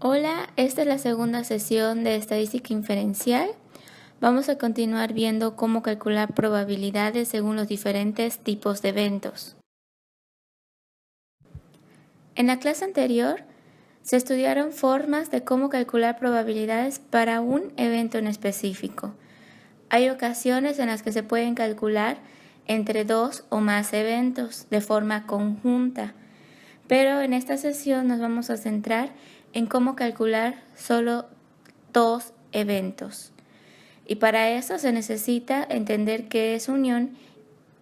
Hola, esta es la segunda sesión de estadística inferencial. Vamos a continuar viendo cómo calcular probabilidades según los diferentes tipos de eventos. En la clase anterior se estudiaron formas de cómo calcular probabilidades para un evento en específico. Hay ocasiones en las que se pueden calcular entre dos o más eventos de forma conjunta, pero en esta sesión nos vamos a centrar en cómo calcular solo dos eventos. Y para eso se necesita entender qué es unión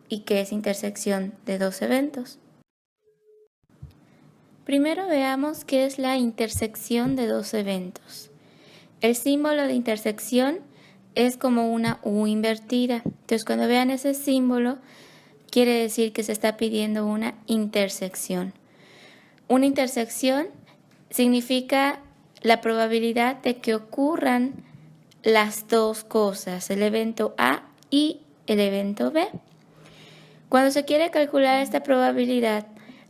y qué es intersección de dos eventos. Primero veamos qué es la intersección de dos eventos. El símbolo de intersección es como una U invertida. Entonces, cuando vean ese símbolo, quiere decir que se está pidiendo una intersección. Una intersección significa la probabilidad de que ocurran las dos cosas, el evento A y el evento B. Cuando se quiere calcular esta probabilidad,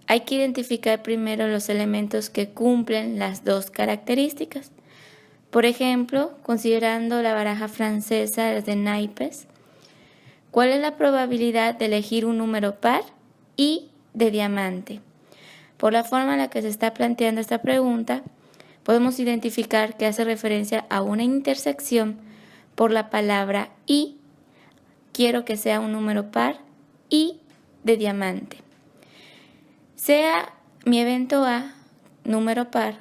hay que identificar primero los elementos que cumplen las dos características. Por ejemplo, considerando la baraja francesa de naipes, ¿cuál es la probabilidad de elegir un número par y de diamante? Por la forma en la que se está planteando esta pregunta, podemos identificar que hace referencia a una intersección por la palabra y. Quiero que sea un número par y de diamante. Sea mi evento A número par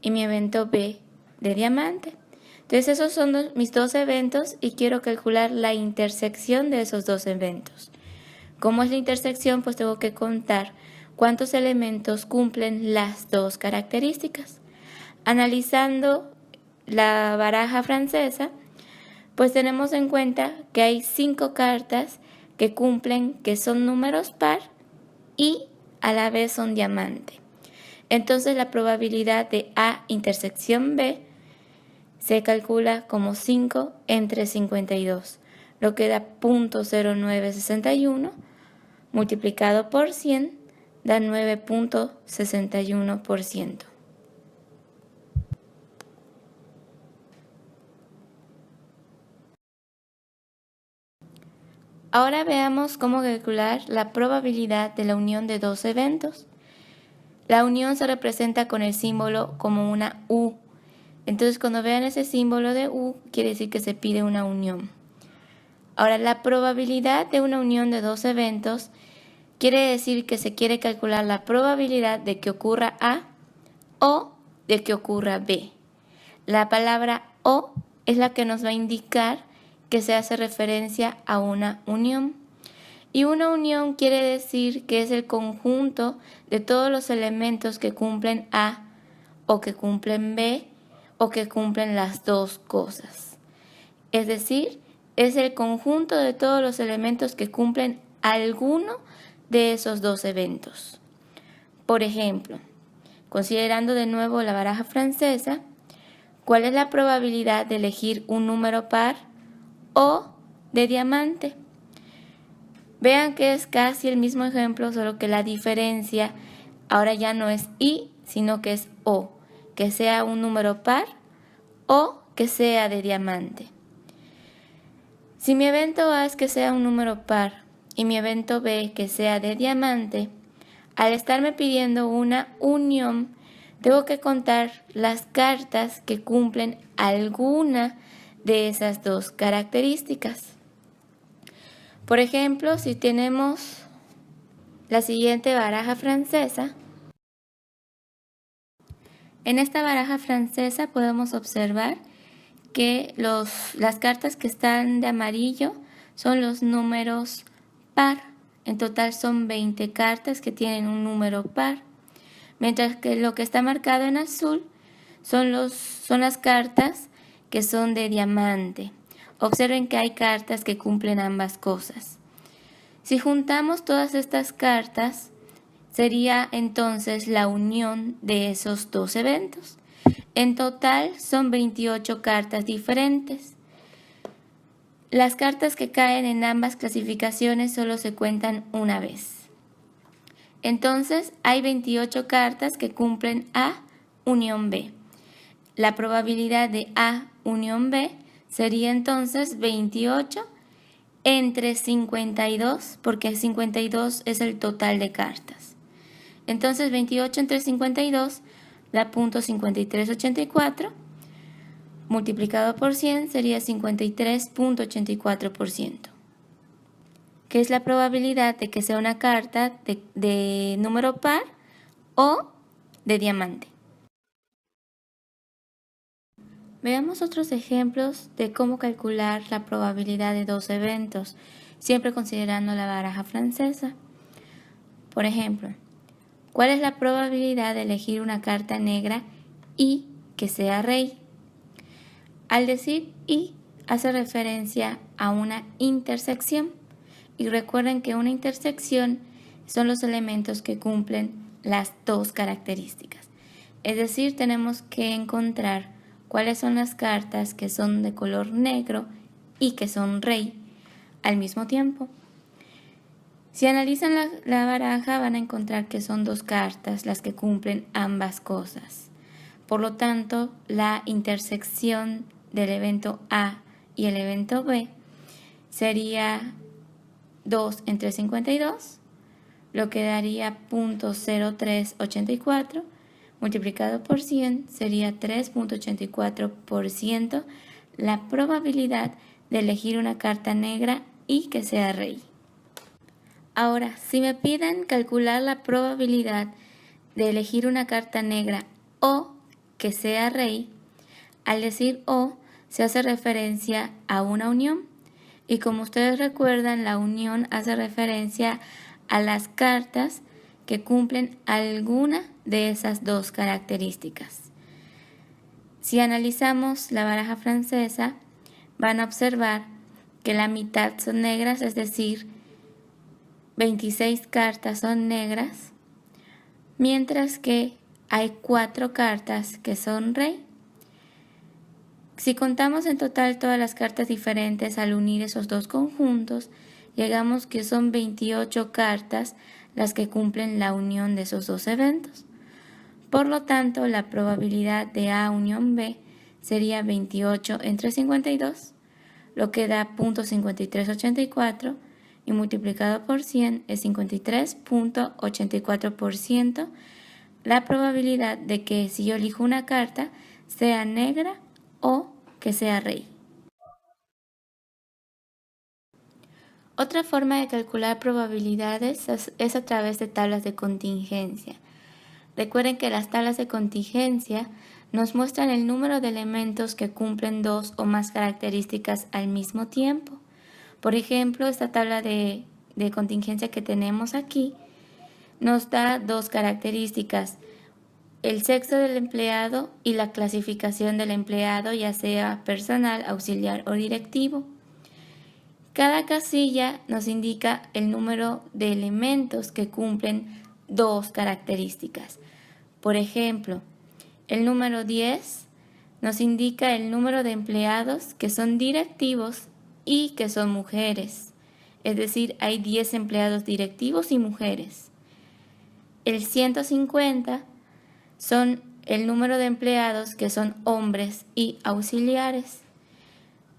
y mi evento B de diamante. Entonces esos son mis dos eventos y quiero calcular la intersección de esos dos eventos. ¿Cómo es la intersección? Pues tengo que contar cuántos elementos cumplen las dos características. Analizando la baraja francesa, pues tenemos en cuenta que hay 5 cartas que cumplen, que son números par y a la vez son diamante. Entonces la probabilidad de A intersección B se calcula como 5 entre 52, lo que da 0.0961 multiplicado por 100 da 9.61%. Ahora veamos cómo calcular la probabilidad de la unión de dos eventos. La unión se representa con el símbolo como una U. Entonces, cuando vean ese símbolo de U, quiere decir que se pide una unión. Ahora, la probabilidad de una unión de dos eventos quiere decir que se quiere calcular la probabilidad de que ocurra A o de que ocurra B. La palabra O es la que nos va a indicar que se hace referencia a una unión. Y una unión quiere decir que es el conjunto de todos los elementos que cumplen A o que cumplen B o que cumplen las dos cosas. Es decir, es el conjunto de todos los elementos que cumplen alguno de esos dos eventos. Por ejemplo, considerando de nuevo la baraja francesa, ¿cuál es la probabilidad de elegir un número par o de diamante? Vean que es casi el mismo ejemplo, solo que la diferencia ahora ya no es I, sino que es O, que sea un número par o que sea de diamante. Si mi evento A es que sea un número par y mi evento B que sea de diamante, al estarme pidiendo una unión, tengo que contar las cartas que cumplen alguna de esas dos características. Por ejemplo, si tenemos la siguiente baraja francesa, en esta baraja francesa podemos observar que las cartas que están de amarillo son los números par. En total son 20 cartas que tienen un número par, mientras que lo que está marcado en azul son las cartas que son de diamante. Observen que hay cartas que cumplen ambas cosas. Si juntamos todas estas cartas, sería entonces la unión de esos dos eventos. En total son 28 cartas diferentes. Las cartas que caen en ambas clasificaciones solo se cuentan una vez. Entonces hay 28 cartas que cumplen A unión B. La probabilidad de A unión B sería entonces 28 entre 52, porque 52 es el total de cartas. Entonces 28 entre 52 da .5384, multiplicado por 100 sería 53.84%, que es la probabilidad de que sea una carta de número par o de diamante. Veamos otros ejemplos de cómo calcular la probabilidad de dos eventos, siempre considerando la baraja francesa. Por ejemplo, ¿cuál es la probabilidad de elegir una carta negra y que sea rey? Al decir y, hace referencia a una intersección. Y recuerden que una intersección son los elementos que cumplen las dos características. Es decir, tenemos que encontrar cuáles son las cartas que son de color negro y que son rey al mismo tiempo. Si analizan la baraja van a encontrar que son dos cartas las que cumplen ambas cosas. Por lo tanto, la intersección del evento A y el evento B sería 2 entre 52, lo que daría .0384, multiplicado por 100 sería 3.84% la probabilidad de elegir una carta negra y que sea rey. Ahora, si me piden calcular la probabilidad de elegir una carta negra o que sea rey, al decir o se hace referencia a una unión, y como ustedes recuerdan, la unión hace referencia a las cartas que cumplen alguna de esas dos características. Si analizamos la baraja francesa, van a observar que la mitad son negras, es decir, 26 cartas son negras, mientras que hay 4 cartas que son rey. Si contamos en total todas las cartas diferentes al unir esos dos conjuntos, llegamos que son 28 cartas las que cumplen la unión de esos dos eventos. Por lo tanto, la probabilidad de A unión B sería 28 entre 52, lo que da .5384, y multiplicado por 100 es 53.84% la probabilidad de que si yo elijo una carta sea negra o que sea rey. Otra forma de calcular probabilidades es a través de tablas de contingencia. Recuerden que las tablas de contingencia nos muestran el número de elementos que cumplen dos o más características al mismo tiempo. Por ejemplo, esta tabla de contingencia que tenemos aquí nos da dos características: el sexo del empleado y la clasificación del empleado, ya sea personal, auxiliar o directivo. Cada casilla nos indica el número de elementos que cumplen dos características. Por ejemplo, el número 10 nos indica el número de empleados que son directivos y que son mujeres. Es decir, hay 10 empleados directivos y mujeres. El 150 son el número de empleados que son hombres y auxiliares.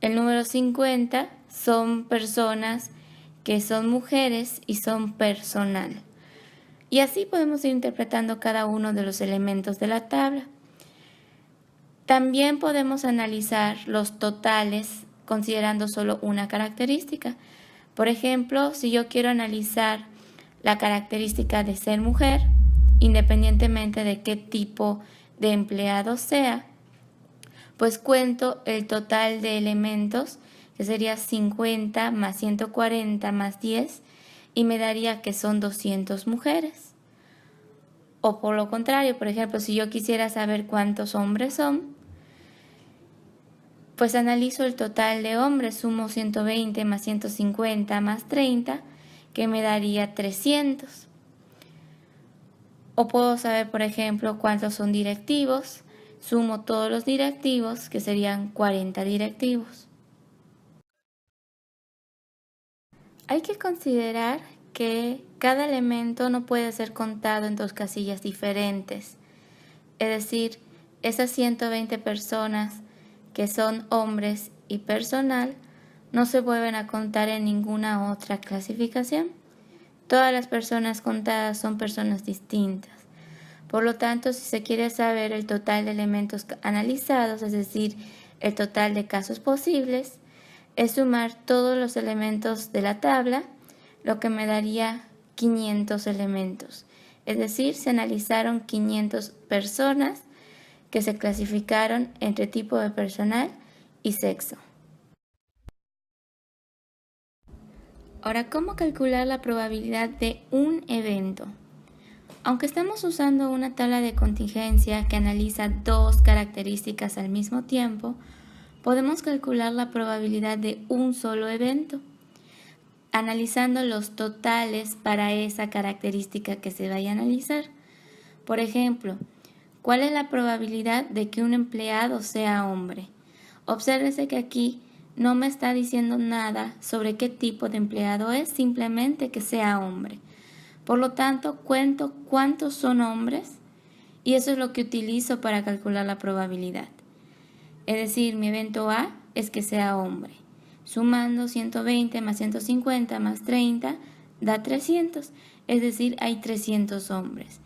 El número 50 son personas que son mujeres y son personal. Y así podemos ir interpretando cada uno de los elementos de la tabla. También podemos analizar los totales considerando solo una característica. Por ejemplo, si yo quiero analizar la característica de ser mujer, independientemente de qué tipo de empleado sea, pues cuento el total de elementos, que sería 50 más 140 más 10, y me daría que son 200 mujeres. O por lo contrario, por ejemplo, si yo quisiera saber cuántos hombres son, pues analizo el total de hombres, sumo 120 más 150 más 30, que me daría 300. O puedo saber, por ejemplo, cuántos son directivos, sumo todos los directivos, que serían 40 directivos. Hay que considerar que cada elemento no puede ser contado en dos casillas diferentes. Es decir, esas 120 personas que son hombres y personal no se vuelven a contar en ninguna otra clasificación. Todas las personas contadas son personas distintas. Por lo tanto, si se quiere saber el total de elementos analizados, es decir, el total de casos posibles, es sumar todos los elementos de la tabla, lo que me daría 500 elementos. Es decir, se analizaron 500 personas que se clasificaron entre tipo de personal y sexo. Ahora, ¿cómo calcular la probabilidad de un evento? Aunque estamos usando una tabla de contingencia que analiza dos características al mismo tiempo, podemos calcular la probabilidad de un solo evento, analizando los totales para esa característica que se vaya a analizar. Por ejemplo, ¿cuál es la probabilidad de que un empleado sea hombre? Obsérvese que aquí no me está diciendo nada sobre qué tipo de empleado es, simplemente que sea hombre. Por lo tanto, cuento cuántos son hombres y eso es lo que utilizo para calcular la probabilidad. Es decir, mi evento A es que sea hombre. Sumando 120 más 150 más 30 da 300, es decir, hay 300 hombres.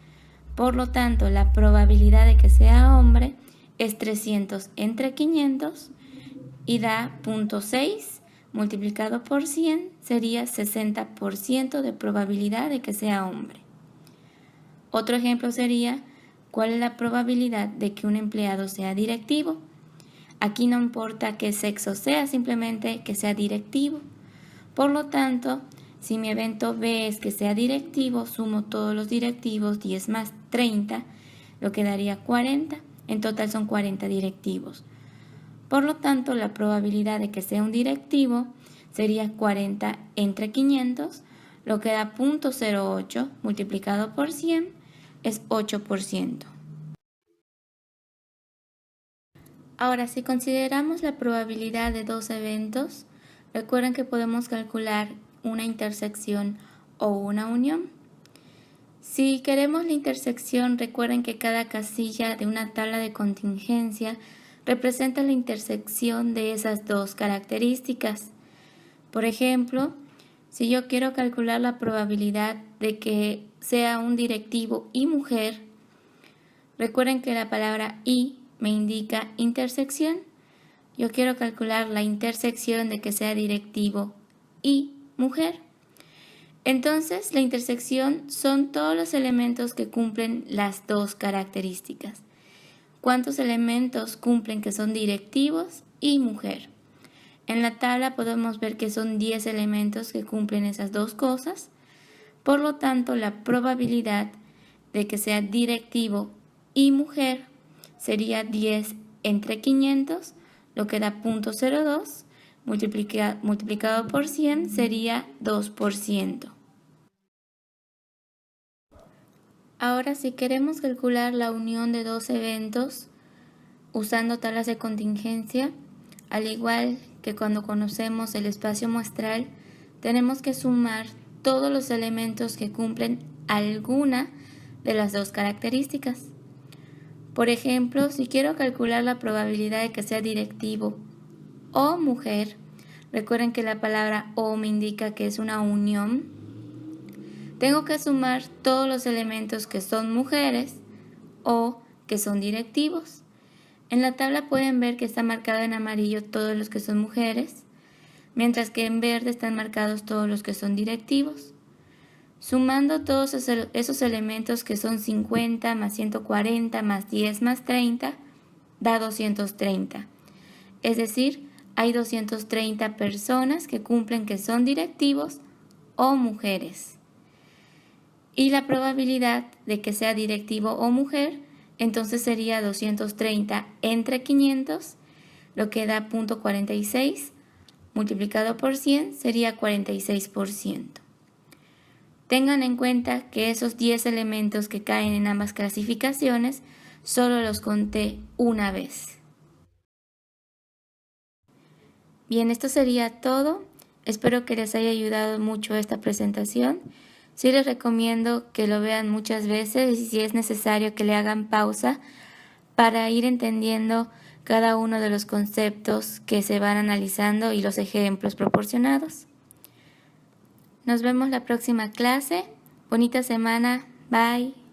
Por lo tanto, la probabilidad de que sea hombre es 300 entre 500 y da 0.6 multiplicado por 100 sería 60% de probabilidad de que sea hombre. Otro ejemplo sería, ¿cuál es la probabilidad de que un empleado sea directivo? Aquí no importa qué sexo sea, simplemente que sea directivo. Por lo tanto, si mi evento B es que sea directivo, sumo todos los directivos, 10 más 30, lo que daría 40. En total son 40 directivos. Por lo tanto, la probabilidad de que sea un directivo sería 40 entre 500, lo que da 0.08 multiplicado por 100 es 8%. Ahora, si consideramos la probabilidad de dos eventos, recuerden que podemos calcular una intersección o una unión. Si queremos la intersección, recuerden que cada casilla de una tabla de contingencia representa la intersección de esas dos características. Por ejemplo, si yo quiero calcular la probabilidad de que sea un directivo y mujer, recuerden que la palabra y me indica intersección. Yo quiero calcular la intersección de que sea directivo y mujer. Entonces, la intersección son todos los elementos que cumplen las dos características. ¿Cuántos elementos cumplen que son directivos y mujer? En la tabla podemos ver que son 10 elementos que cumplen esas dos cosas. Por lo tanto, la probabilidad de que sea directivo y mujer sería 10 entre 500, lo que da 0.02, multiplicado por 100 sería 2%. Ahora, si queremos calcular la unión de dos eventos usando tablas de contingencia, al igual que cuando conocemos el espacio muestral, tenemos que sumar todos los elementos que cumplen alguna de las dos características. Por ejemplo, si quiero calcular la probabilidad de que sea directivo o mujer, recuerden que la palabra o me indica que es una unión. Tengo que sumar todos los elementos que son mujeres o que son directivos. En la tabla pueden ver que está marcado en amarillo todos los que son mujeres, mientras que en verde están marcados todos los que son directivos. Sumando todos esos elementos que son 50 más 140 más 10 más 30, da 230. Es decir, hay 230 personas que cumplen que son directivos o mujeres. Y la probabilidad de que sea directivo o mujer, entonces sería 230 entre 500, lo que da 0.46, multiplicado por 100 sería 46%. Tengan en cuenta que esos 10 elementos que caen en ambas clasificaciones, solo los conté una vez. Bien, esto sería todo. Espero que les haya ayudado mucho esta presentación. Sí les recomiendo que lo vean muchas veces y si es necesario que le hagan pausa para ir entendiendo cada uno de los conceptos que se van analizando y los ejemplos proporcionados. Nos vemos la próxima clase. Bonita semana. Bye.